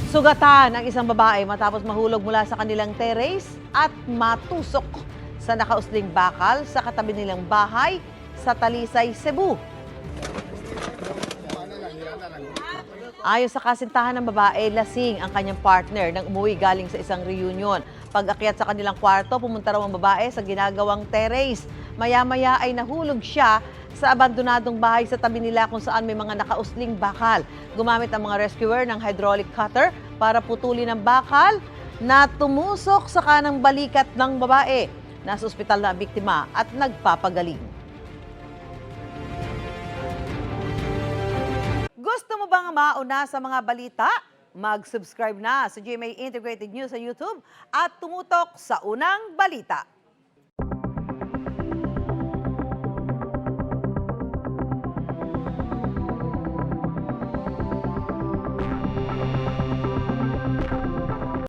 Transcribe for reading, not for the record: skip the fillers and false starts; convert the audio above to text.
Sugatan ang isang babae matapos mahulog mula sa kanilang terrace at matusok sa nakausling bakal sa katabi nilang bahay sa Talisay, Cebu. Ayon sa kasintahan ng babae, lasing ang kanyang partner nang umuwi galing sa isang reunion. Pag-akyat sa kanilang kwarto, pumunta raw ang babae sa ginagawang terrace. Maya-maya ay nahulog siya sa abandonadong bahay sa tabi nila kung saan may mga nakausling bakal. Gumamit ang mga rescuer ng hydraulic cutter para putulin ang bakal na tumusok sa kanang balikat ng babae. Nasa ospital na ang biktima at nagpapagaling. Gusto mo bang mauna sa mga balita? Mag-subscribe na sa GMA Integrated News sa YouTube at tumutok sa unang balita.